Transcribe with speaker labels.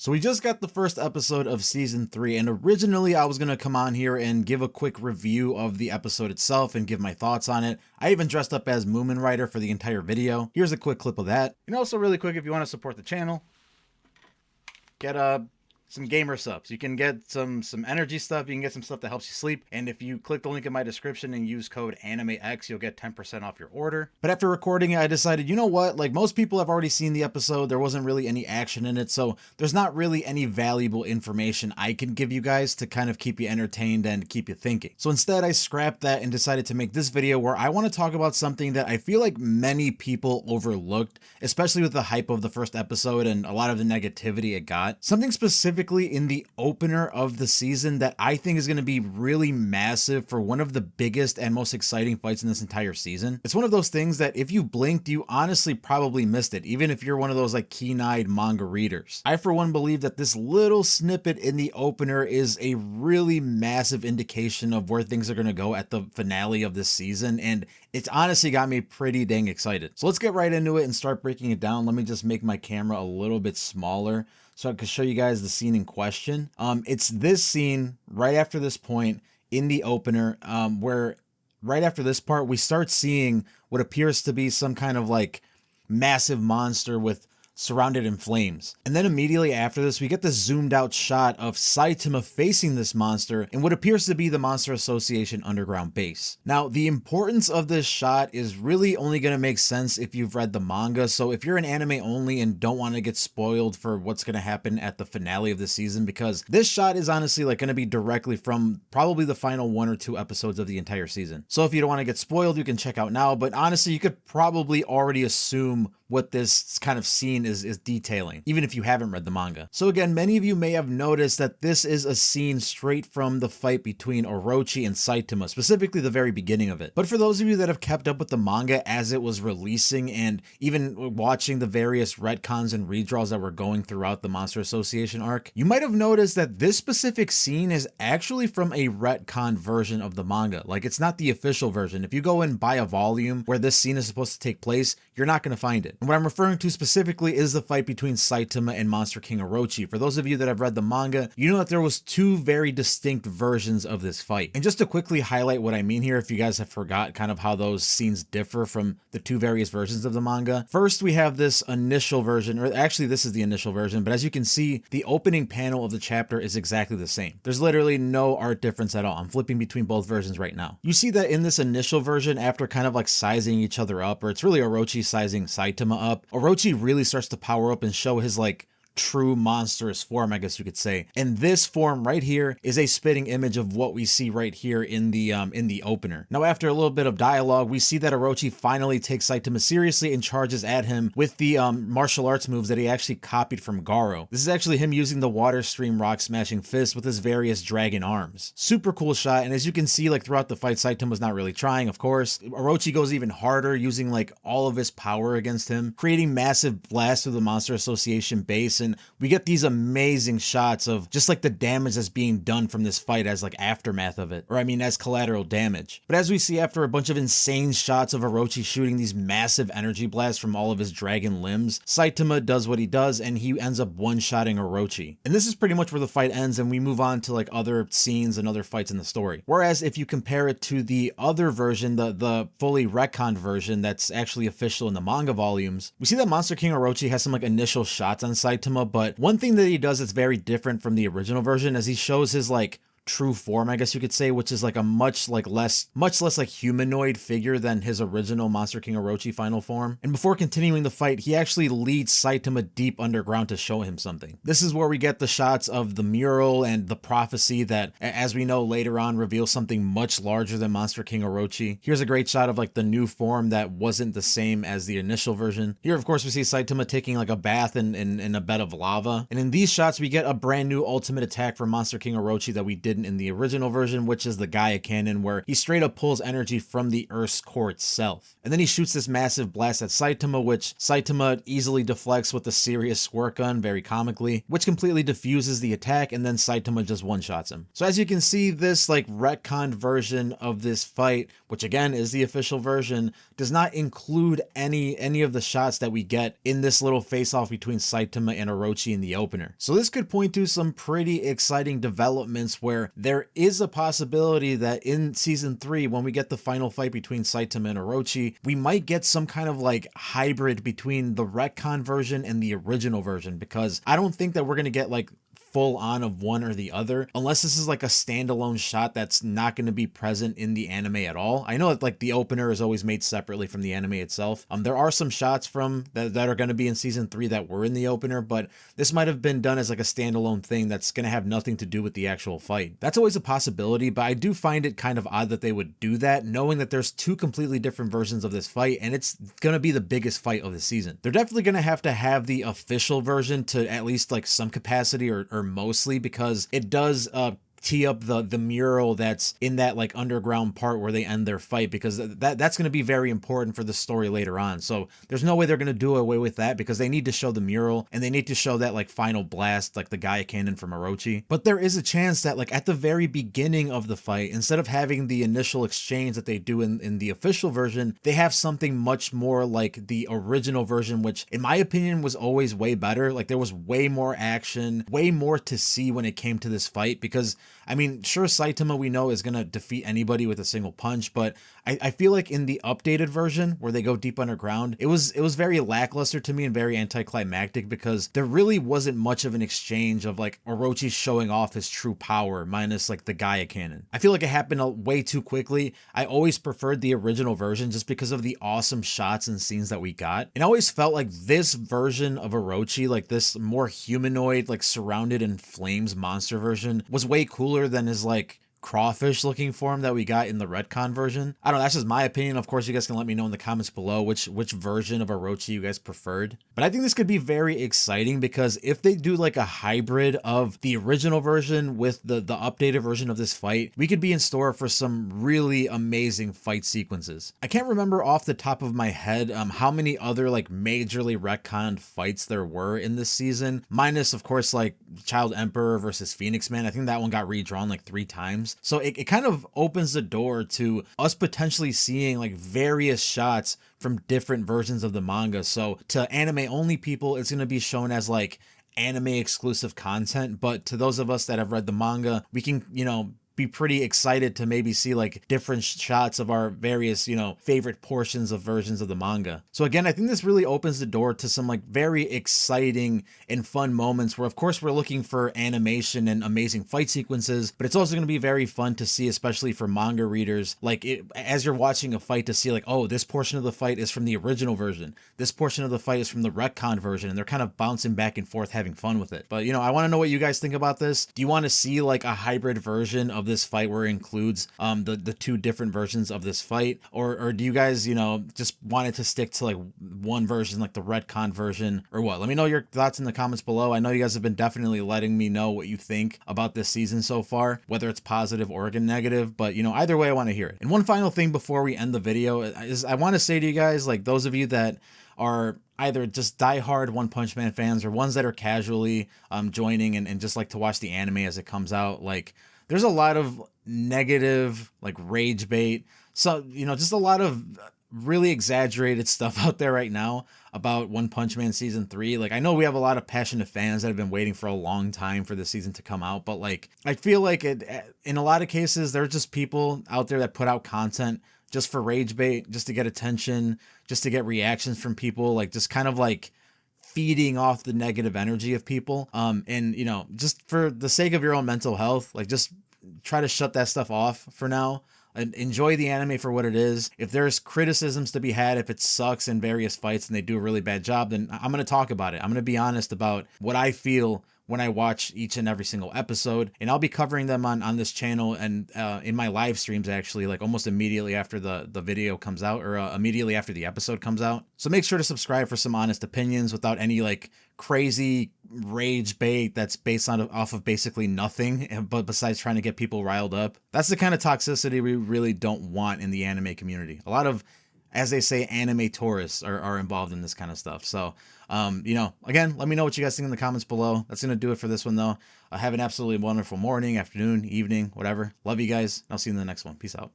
Speaker 1: So we just got the first episode of season 3, and originally I was going to come on here and give a quick review of the episode itself and give my thoughts on it. I even dressed up as Moomin Rider for the entire video. Here's a quick clip of that. And also really quick, if you want to support the channel, get some gamer subs. You can get some energy stuff, you can get some stuff that helps you sleep, and if you click the link in my description and use code AnimeX, you'll get 10% off your order. But after recording it, I decided, you know what, like most people have already seen the episode, there wasn't really any action in it, so there's not really any valuable information I can give you guys to kind of keep you entertained and keep you thinking. So instead I scrapped that and decided to make this video where I want to talk about something that I feel like many people overlooked, especially with the hype of the first episode and a lot of the negativity it got. Something specifically in the opener of the season that I think is going to be really massive for one of the biggest and most exciting fights in this entire season. It's one of those things that if you blinked, you honestly probably missed it, even if you're one of those like keen-eyed manga readers. I for one believe that this little snippet in the opener is a really massive indication of where things are going to go at the finale of this season, and it's honestly got me pretty dang excited. So let's get right into it and start breaking it down. Let me just make my camera a little bit smaller so I can show you guys the scene in question. It's this scene right after this point in the opener, where right after this part, we start seeing what appears to be some kind of like massive monster with surrounded in flames. And then immediately after this, we get this zoomed out shot of Saitama facing this monster in what appears to be the Monster Association underground base. Now, the importance of this shot is really only going to make sense if you've read the manga. So if you're an anime only and don't want to get spoiled for what's going to happen at the finale of the season, because this shot is honestly like going to be directly from probably the final 1 or 2 episodes of the entire season. So if you don't want to get spoiled, you can check out now, but honestly, you could probably already assume what this kind of scene is detailing, even if you haven't read the manga. So again, many of you may have noticed that this is a scene straight from the fight between Orochi and Saitama, specifically the very beginning of it. But for those of you that have kept up with the manga as it was releasing and even watching the various retcons and redraws that were going throughout the Monster Association arc, you might have noticed that this specific scene is actually from a retcon version of the manga. Like, it's not the official version. If you go and buy a volume where this scene is supposed to take place, you're not going to find it. And what I'm referring to specifically is the fight between Saitama and Monster King Orochi. For those of you that have read the manga, you know that there was 2 very distinct versions of this fight. And just to quickly highlight what I mean here, if you guys have forgot kind of how those scenes differ from the 2 various versions of the manga. First, we have this initial version, or actually this is the initial version, but as you can see, the opening panel of the chapter is exactly the same. There's literally no art difference at all. I'm flipping between both versions right now. You see that in this initial version, after kind of like sizing each other up, or it's really Orochi sizing Saitama up, Orochi really starts to power up and show his like true monstrous form, I guess you could say. And this form right here is a spitting image of what we see right here in the opener. Now, after a little bit of dialogue, we see that Orochi finally takes Saitama seriously and charges at him with the martial arts moves that he actually copied from Garo. This is actually him using the water stream rock smashing fist with his various dragon arms. Super cool shot, and as you can see, like throughout the fight, Saitama's not really trying, of course. Orochi goes even harder, using like all of his power against him, creating massive blasts through the Monster Association base, and we get these amazing shots of just like the damage that's being done from this fight as like aftermath of it, or I mean as collateral damage. But as we see, after a bunch of insane shots of Orochi shooting these massive energy blasts from all of his dragon limbs, Saitama does what he does and he ends up one-shotting Orochi. And this is pretty much where the fight ends, and we move on to like other scenes and other fights in the story. Whereas if you compare it to the other version, the fully retconned version that's actually official in the manga volumes, we see that Monster King Orochi has some like initial shots on Saitama, but one thing that he does that's very different from the original version is he shows his like true form, I guess you could say, which is like a much less like humanoid figure than his original Monster King Orochi final form. And before continuing the fight, he actually leads Saitama deep underground to show him something. This is where we get the shots of the mural and the prophecy that, as we know later on, reveals something much larger than Monster King Orochi. Here's a great shot of like the new form that wasn't the same as the initial version. Here, of course, we see Saitama taking like a bath in a bed of lava. And in these shots, we get a brand new ultimate attack from Monster King Orochi that we did did in the original version, which is the Gaia cannon, where he straight up pulls energy from the Earth's core itself. And then he shoots this massive blast at Saitama, which Saitama easily deflects with the serious squirt gun, very comically, which completely diffuses the attack, and then Saitama just one-shots him. So as you can see, this like retconned version of this fight, which again is the official version, does not include any of the shots that we get in this little face-off between Saitama and Orochi in the opener. So this could point to some pretty exciting developments where there is a possibility that in season 3, when we get the final fight between Saitama and Orochi, we might get some kind of like hybrid between the retcon version and the original version, because I don't think that we're going to get like full on of one or the other, unless this is like a standalone shot that's not going to be present in the anime at all. I know that like the opener is always made separately from the anime itself. There are some shots from that are going to be in season 3 that were in the opener, but this might have been done as like a standalone thing that's going to have nothing to do with the actual fight. That's always a possibility, but I do find it kind of odd that they would do that, knowing that there's 2 completely different versions of this fight, and it's going to be the biggest fight of the season. They're definitely going to have the official version to at least like some capacity, or mostly, because it does tee up the mural that's in that like underground part where they end their fight, because that's going to be very important for the story later on. So there's no way they're going to do away with that, because they need to show the mural and they need to show that like final blast, like the Gaia cannon from Orochi. But there is a chance that like at the very beginning of the fight, instead of having the initial exchange that they do in the official version, they have something much more like the original version, which in my opinion was always way better. Like there was way more action, way more to see when it came to this fight, because I mean, sure, Saitama we know is going to defeat anybody with a single punch, but I feel like in the updated version where they go deep underground, it was very lackluster to me and very anticlimactic, because there really wasn't much of an exchange of like Orochi showing off his true power minus like the Gaia cannon. I feel like it happened way too quickly. I always preferred the original version just because of the awesome shots and scenes that we got. And I always felt like this version of Orochi, like this more humanoid, like surrounded in flames monster version, was way cooler than his like crawfish looking form that we got in the retcon version. I don't know, that's just my opinion. Of course, you guys can let me know in the comments below which version of Orochi you guys preferred. But I think this could be very exciting, because if they do like a hybrid of the original version with the updated version of this fight, we could be in store for some really amazing fight sequences. I can't remember off the top of my head how many other like majorly retconned fights there were in this season, minus of course like Child Emperor versus Phoenix Man. I think that one got redrawn like 3 times. So it kind of opens the door to us potentially seeing like various shots from different versions of the manga. So to anime only people, it's going to be shown as like anime exclusive content. But to those of us that have read the manga, we can, you know, be pretty excited to maybe see like different shots of our various, you know, favorite portions of versions of the manga. So again, I think this really opens the door to some like very exciting and fun moments where of course we're looking for animation and amazing fight sequences, but it's also going to be very fun to see, especially for manga readers, like as you're watching a fight, to see like, oh, this portion of the fight is from the original version, this portion of the fight is from the retcon version, and they're kind of bouncing back and forth having fun with it. But you know, I want to know what you guys think about this. Do you want to see like a hybrid version of this fight where it includes the 2 different versions of this fight, or do you guys, you know, just want it to stick to like one version, like the retcon version, or what? Let me know your thoughts in the comments below. I know you guys have been definitely letting me know what you think about this season so far, whether it's positive or negative, but you know, either way I want to hear it. And one final thing before we end the video is I want to say to you guys, like those of you that are either just diehard One Punch Man fans or ones that are casually joining and just like to watch the anime as it comes out, like there's a lot of negative like rage bait, so you know, just a lot of really exaggerated stuff out there right now about One Punch Man season 3. Like I know we have a lot of passionate fans that have been waiting for a long time for this season to come out, but like I feel like it in a lot of cases there are just people out there that put out content just for rage bait, just to get attention, just to get reactions from people, like just kind of like feeding off the negative energy of people. And you know, just for the sake of your own mental health, like just try to shut that stuff off for now and enjoy the anime for what it is. If there's criticisms to be had, if it sucks in various fights and they do a really bad job, then I'm going to talk about it. I'm going to be honest about what I feel when I watch each and every single episode, and I'll be covering them on this channel and in my live streams, actually, like almost immediately after the video comes out, or immediately after the episode comes out. So make sure to subscribe for some honest opinions without any like crazy rage bait that's based on off of basically nothing, but besides trying to get people riled up. That's the kind of toxicity we really don't want in the anime community. A lot of, as they say, anime tourists are involved in this kind of stuff. So, again, let me know what you guys think in the comments below. That's going to do it for this one, though. Have an absolutely wonderful morning, afternoon, evening, whatever. Love you guys. I'll see you in the next one. Peace out.